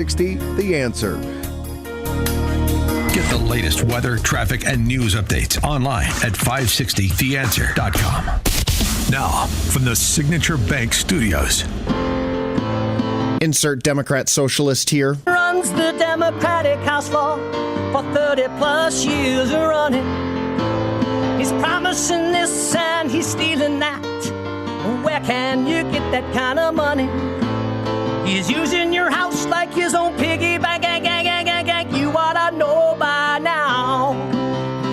60 The Answer. Get the latest weather, traffic, and news updates online at 560theanswer.com. Now, from the Signature Bank Studios. Insert Democrat socialist here. Runs the Democratic House floor for 30 plus years running. He's promising this and he's stealing that. Where can you get that kind of money? He's using your house like his own piggy bank. You ought to know by now.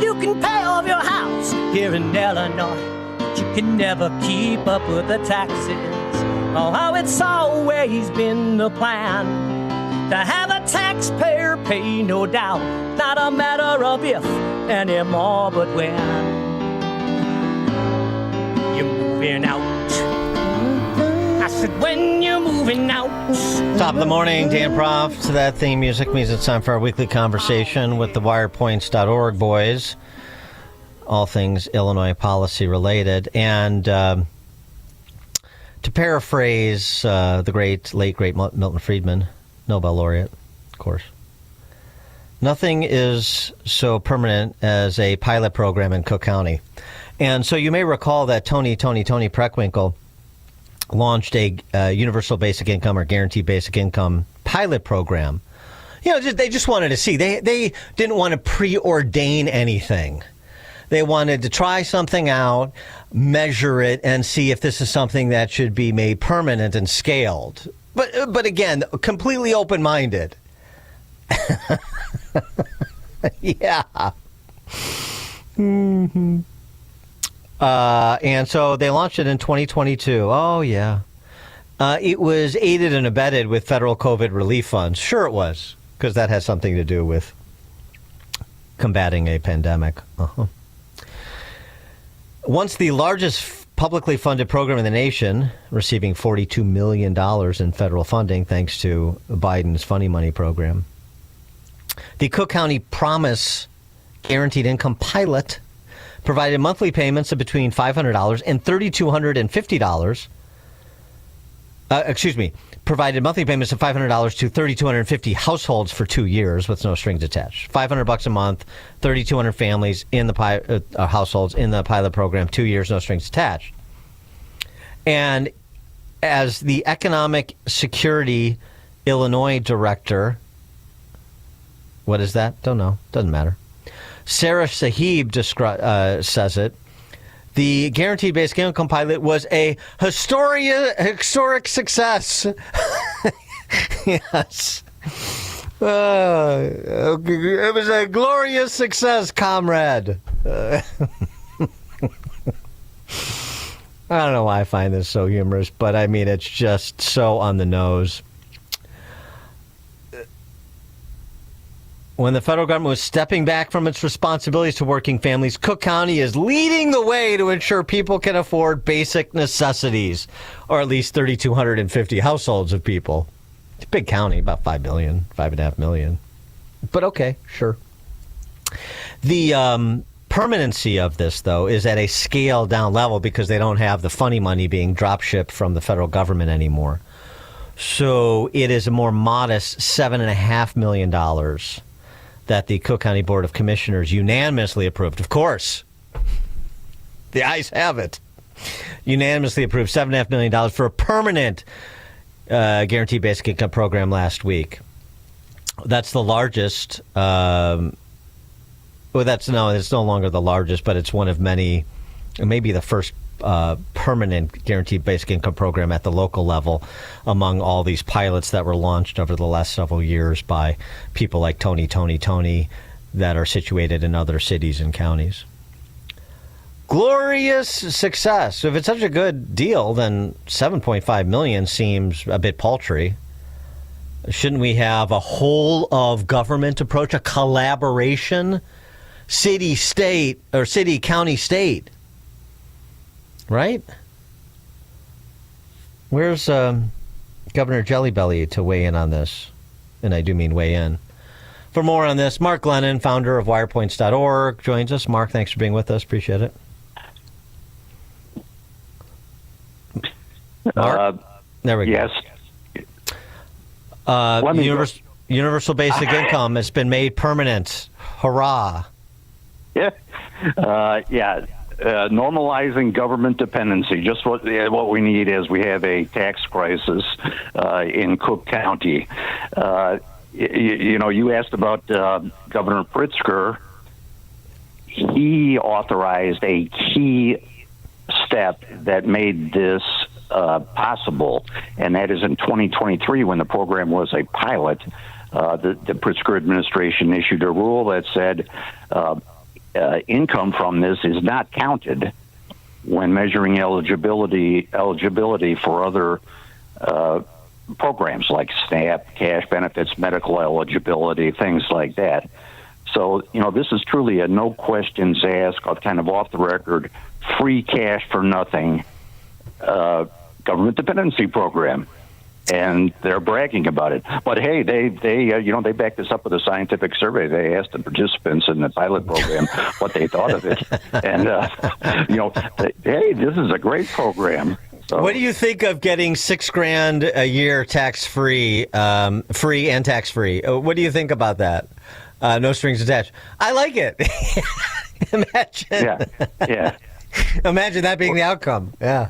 You can pay off your house here in Illinois, but you can never keep up with the taxes. Oh, how it's always been the plan to have a taxpayer pay, no doubt. Not a matter of if anymore, but when you're moving out. I said, when you're moving out. Top of the morning, Dan Prof. To that theme music means it's time for our weekly conversation with the Wirepoints.org boys. All things Illinois policy related. And to paraphrase the late great Milton Friedman, Nobel laureate, of course, nothing is so permanent as a pilot program in Cook County. And so you may recall that Tony Preckwinkle launched a universal basic income or guaranteed basic income pilot program. You know, they just wanted to see. They didn't want to preordain anything. They wanted to try something out, measure it, and see if this is something that should be made permanent and scaled. But again, completely open-minded. Yeah. Mm-hmm. And so they launched it in 2022. Oh, yeah. It was aided and abetted with federal COVID relief funds. Sure it was, because that has something to do with combating a pandemic. Once the largest publicly funded program in the nation, receiving $42 million in federal funding thanks to Biden's funny money program, the Cook County Promise Guaranteed Income Pilot provided monthly payments of between $500 and $3,250. Provided monthly payments of $500 to 3,250 households for 2 years with no strings attached. $500 a month, 3,200 families in the households in the pilot program, 2 years, no strings attached. And as the Economic Security Illinois Director, what is that? Don't know. Doesn't matter. Sarah Sahib says it. The Guaranteed Basic Income Pilot was a historic success. Yes. It was a glorious success, comrade. I don't know why I find this so humorous, but I mean, it's just so on the nose. When the federal government was stepping back from its responsibilities to working families, Cook County is leading the way to ensure people can afford basic necessities, or at least 3,250 households of people. It's a big county, about 5.5 million. But okay, sure. The permanency of this, though, is at a scaled down level because they don't have the funny money being drop shipped from the federal government anymore. So it is a more modest $7.5 million that the Cook County Board of Commissioners unanimously approved. Of course, the ayes have it. Unanimously approved $7.5 million for a permanent guaranteed basic income program last week. That's the largest. It's no longer the largest, but it's one of many, maybe the first permanent guaranteed basic income program at the local level among all these pilots that were launched over the last several years by people like Tony that are situated in other cities and counties. Glorious success. If it's such a good deal, then $7.5 million seems a bit paltry. Shouldn't we have a whole of government approach, a collaboration, city, state, or city, county, state? Right? Where's Governor Jellybelly to weigh in on this? And I do mean weigh in. For more on this, Mark Glennon, founder of Wirepoints.org, joins us. Mark, thanks for being with us. Appreciate it. Mark? There we go. Yes. Universal basic income has been made permanent. Hurrah! Yeah, normalizing government dependency. Just what we need is we have a tax crisis in Cook County. You asked about Governor Pritzker. He authorized a key step that made this possible, and that is in 2023 when the program was a pilot. The Pritzker administration issued a rule that said income from this is not counted when measuring eligibility for other programs like SNAP, cash benefits, medical eligibility, things like that. So, this is truly a no questions asked, kind of off the record, free cash for nothing government dependency program. And they're bragging about it. But hey, they backed this up with a scientific survey. They asked the participants in the pilot program what they thought of it. And, hey, this is a great program. So, what do you think of getting $6,000 a year tax-free, free and tax-free? What do you think about that? No strings attached. I like it. Imagine. Yeah. Imagine that being the outcome. Yeah.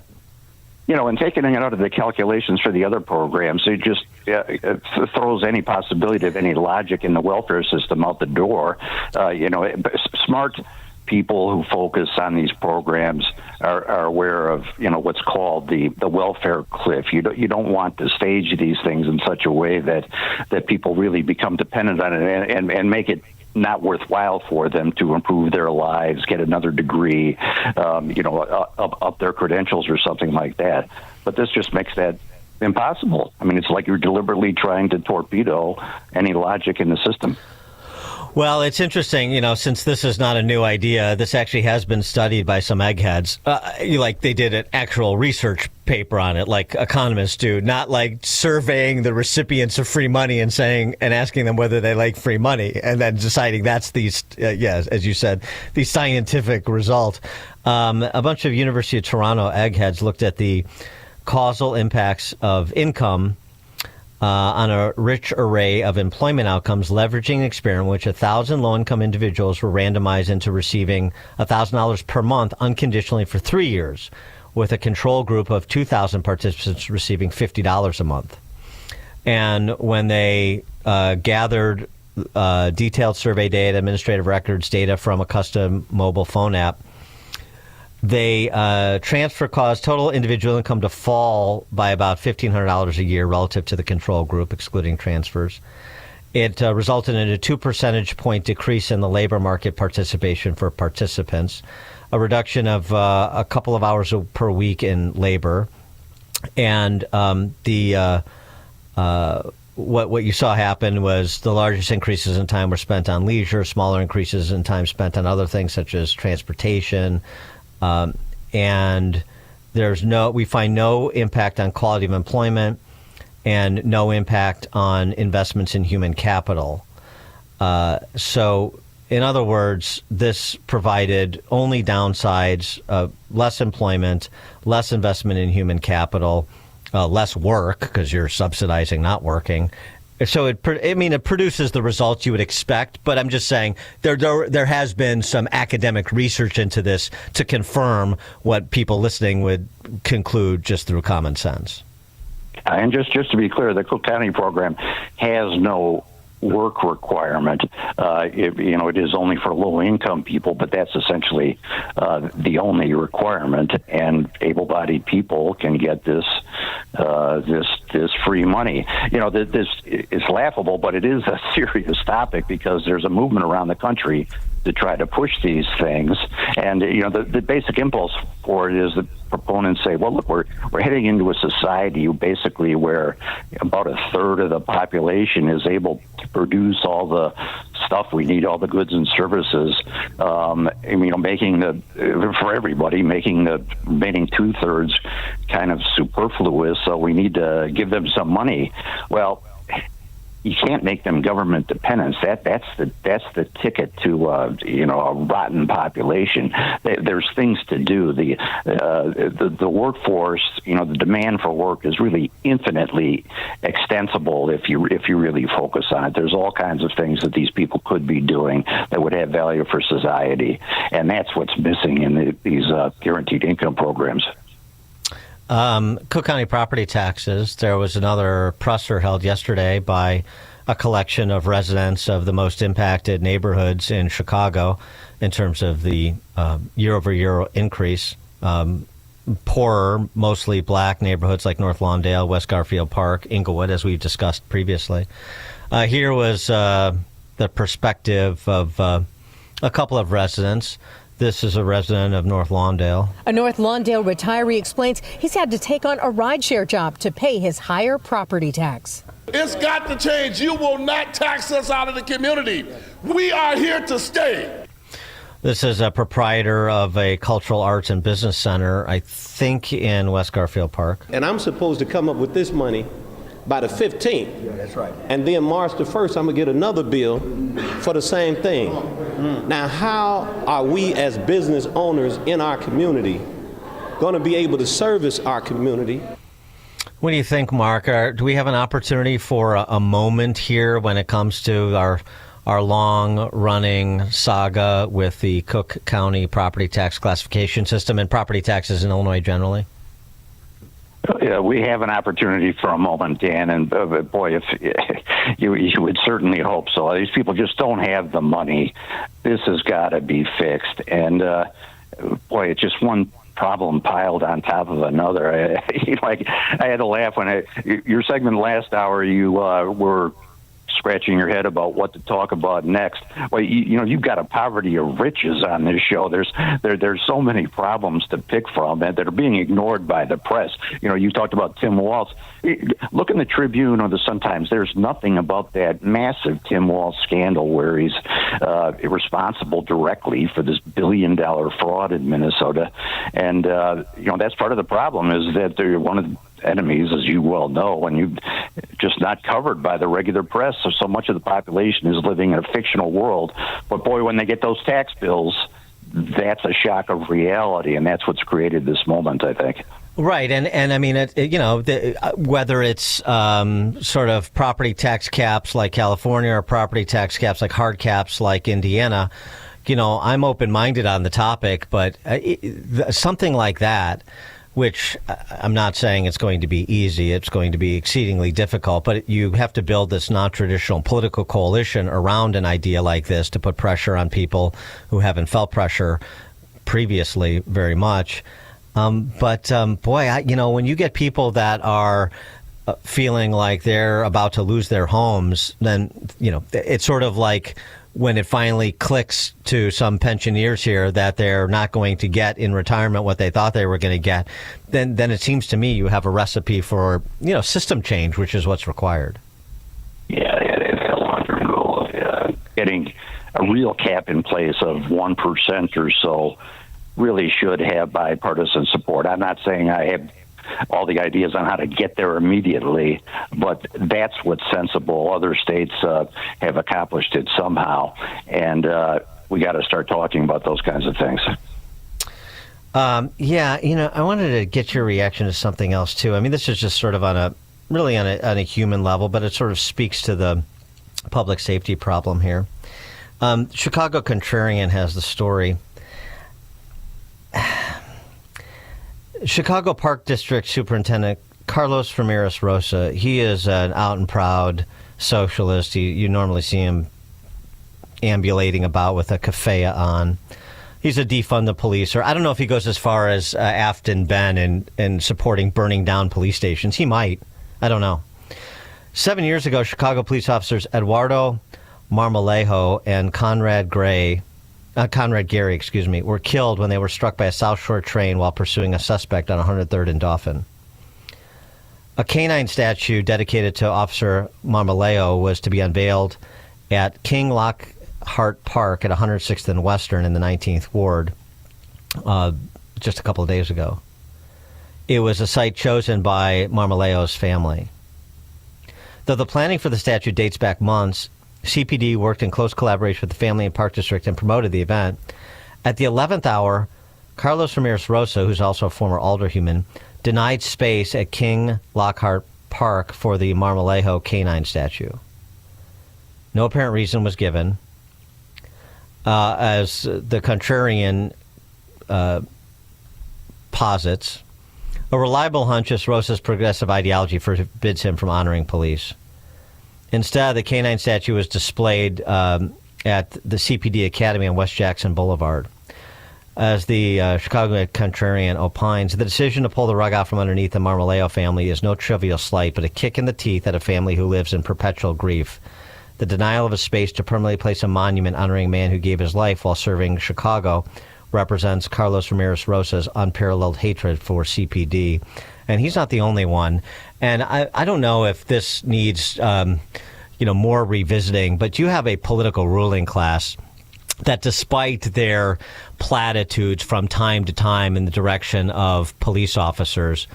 And taking it out of the calculations for the other programs, it just it throws any possibility of any logic in the welfare system out the door. Smart people who focus on these programs are aware of what's called the welfare cliff. You don't want to stage these things in such a way that people really become dependent on it and make it not worthwhile for them to improve their lives, get another degree, up their credentials or something like that. But this just makes that impossible. I mean, it's like you're deliberately trying to torpedo any logic in the system. Well, it's interesting, since this is not a new idea, this actually has been studied by some eggheads. Like they did an actual research paper on it, like economists do, not like surveying the recipients of free money and asking them whether they like free money and then deciding that's as you said, the scientific result. A bunch of University of Toronto eggheads looked at the causal impacts of income on a rich array of employment outcomes, leveraging an experiment in which 1,000 low-income individuals were randomized into receiving $1,000 per month unconditionally for 3 years, with a control group of 2,000 participants receiving $50 a month. And when they gathered detailed survey data, administrative records, data from a custom mobile phone app, they transfer caused total individual income to fall by about $1,500 a year relative to the control group, excluding transfers. It resulted in a 2 percentage point decrease in the labor market participation for participants, a reduction of a couple of hours per week in labor, and what you saw happen was the largest increases in time were spent on leisure, smaller increases in time spent on other things such as transportation. And we find no impact on quality of employment and no impact on investments in human capital. So, in other words, this provided only downsides, less employment, less investment in human capital, less work because you're subsidizing not working. So it produces the results you would expect, but I'm just saying there has been some academic research into this to confirm what people listening would conclude just through common sense. And just to be clear, the Cook County program has no work requirement. It is only for low-income people, but that's essentially the only requirement. And able-bodied people can get this free money. This is laughable, but it is a serious topic because there's a movement around the country to try to push these things. And the basic impulse for it is that proponents say, well, look, we're heading into a society basically where about a third of the population is able to produce all the stuff we need, all the goods and services, making for everybody, making the remaining 2/3 kind of superfluous. So we need to give them some money. Well, you can't make them government dependents. That's the ticket to a rotten population. There's things to do. The workforce, the demand for work is really infinitely extensible if you really focus on it. There's all kinds of things that these people could be doing that would have value for society, and that's what's missing in these guaranteed income programs. Cook County property taxes. There was another presser held yesterday by a collection of residents of the most impacted neighborhoods in Chicago in terms of the year-over-year increase. Poorer, mostly black neighborhoods like North Lawndale, West Garfield Park, Inglewood, as we've discussed previously. Here was the perspective of a couple of residents. This is a resident of North Lawndale. A North Lawndale retiree explains he's had to take on a rideshare job to pay his higher property tax. It's got to change. You will not tax us out of the community. We are here to stay. This is a proprietor of a cultural arts and business center, I think in West Garfield Park. And I'm supposed to come up with this money by the 15th. Yeah, that's right. And then March the 1st, I'm going to get another bill for the same thing. Now, how are we as business owners in our community going to be able to service our community? What do you think, Mark? Do we have an opportunity for a moment here when it comes to our long-running saga with the Cook County property tax classification system and property taxes in Illinois generally? Yeah, we have an opportunity for a moment, Dan, and boy, if you would certainly hope so. These people just don't have the money. This has got to be fixed, and boy, it's just one problem piled on top of another. I had to laugh when your segment last hour. You were scratching your head about what to talk about next. Well, you've got a poverty of riches on this show. There's so many problems to pick from that are being ignored by the press. You talked about Tim Walz. Look in the Tribune or the Sun-Times. There's nothing about that massive Tim Walz scandal where he's responsible directly for this billion-dollar fraud in Minnesota. And that's part of the problem is that they're one of the enemies, as you well know, and you're just not covered by the regular press. So much of the population is living in a fictional world. But boy, when they get those tax bills, that's a shock of reality, and that's what's created this moment, I think. Right, and I mean, whether it's sort of property tax caps like California or property tax caps like hard caps like Indiana, I'm open-minded on the topic, but something like that, which I'm not saying it's going to be easy, it's going to be exceedingly difficult, but you have to build this non-traditional political coalition around an idea like this to put pressure on people who haven't felt pressure previously very much. But when you get people that are feeling like they're about to lose their homes, then, it's sort of like when it finally clicks to some pensioners here that they're not going to get in retirement what they thought they were going to get, then it seems to me you have a recipe for, system change, which is what's required. Yeah, it's a long-term goal of getting a real cap in place of 1% or so. Really should have bipartisan support. I'm not saying I have all the ideas on how to get there immediately, but that's what's sensible. Other states have accomplished it somehow, and we got to start talking about those kinds of things. I wanted to get your reaction to something else too. I mean, this is just sort of on a human level, but it sort of speaks to the public safety problem here. Chicago Contrarian has the story. Chicago Park District Superintendent Carlos Ramirez Rosa, he is an out and proud socialist. You normally see him ambulating about with a keffiyeh on. He's a defund the police, or I don't know if he goes as far as Afton Ben in supporting burning down police stations. He might. I don't know. 7 years ago, Chicago police officers Eduardo Marmolejo and Conrad Gary, were killed when they were struck by a South Shore train while pursuing a suspect on 103rd and Dauphin. A canine statue dedicated to Officer Marmolejo was to be unveiled at King Lockhart Park at 106th and Western in the 19th Ward just a couple of days ago. It was a site chosen by Marmolejo's family. Though the planning for the statue dates back months, CPD worked in close collaboration with the family and park district and promoted the event. At the 11th hour, Carlos Ramirez Rosa, who's also a former alderhuman, denied space at King Lockhart Park for the Marmolejo canine statue. No apparent reason was given. As the contrarian posits, a reliable hunch is Rosa's progressive ideology forbids him from honoring police. Instead, the canine statue was displayed at the CPD Academy on West Jackson Boulevard. As the Chicago contrarian opines, the decision to pull the rug out from underneath the Marmolejo family is no trivial slight, but a kick in the teeth at a family who lives in perpetual grief. The denial of a space to permanently place a monument honoring a man who gave his life while serving Chicago represents Carlos Ramirez Rosa's unparalleled hatred for CPD. And he's not the only one. And I don't know if this needs more revisiting, but you have a political ruling class that, despite their platitudes from time to time in the direction of police officers,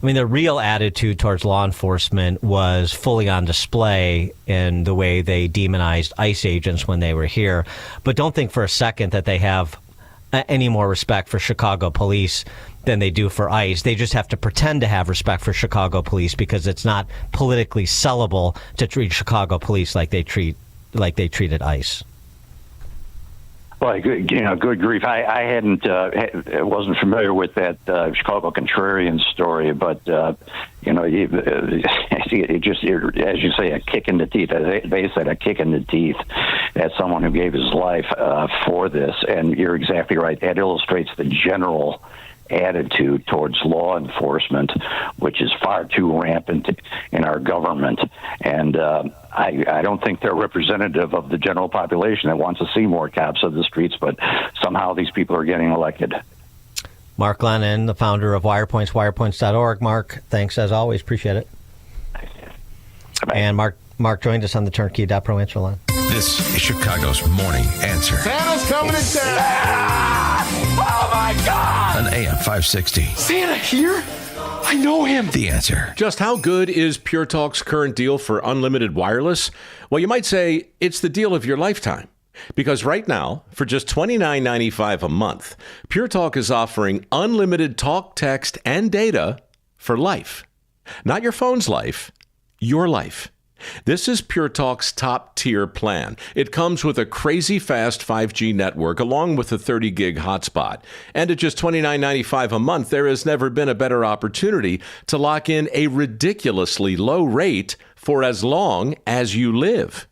I mean, their real attitude towards law enforcement was fully on display in the way they demonized ICE agents when they were here. But don't think for a second that they have any more respect for Chicago police than they do for ICE. They just have to pretend to have respect for Chicago police because it's not politically sellable to treat Chicago police like they treated ICE. Well, good grief. I wasn't familiar with that Chicago contrarian story, but it just, as you say, a kick in the teeth. They said a kick in the teeth at someone who gave his life for this, and you're exactly right. That illustrates the general attitude towards law enforcement, which is far too rampant in our government. And I don't think they're representative of the general population that wants to see more cops on the streets, but somehow these people are getting elected. Mark Glennon, the founder of Wirepoints, wirepoints.org. Mark, thanks as always. Appreciate it. Bye-bye. And Mark joined us on the Turnkey.Pro answer line. This is Chicago's Morning Answer. Santa's coming to town. Oh, my God. On AM 560. Santa here? I know him. The Answer. Just how good is Pure Talk's current deal for unlimited wireless? Well, you might say it's the deal of your lifetime. Because right now, for just $29.95 a month, Pure Talk is offering unlimited talk, text, and data for life. Not your phone's life, your life. This is Pure Talk's top-tier plan. It comes with a crazy fast 5G network along with a 30-gig hotspot. And at just $29.95 a month, there has never been a better opportunity to lock in a ridiculously low rate for as long as you live.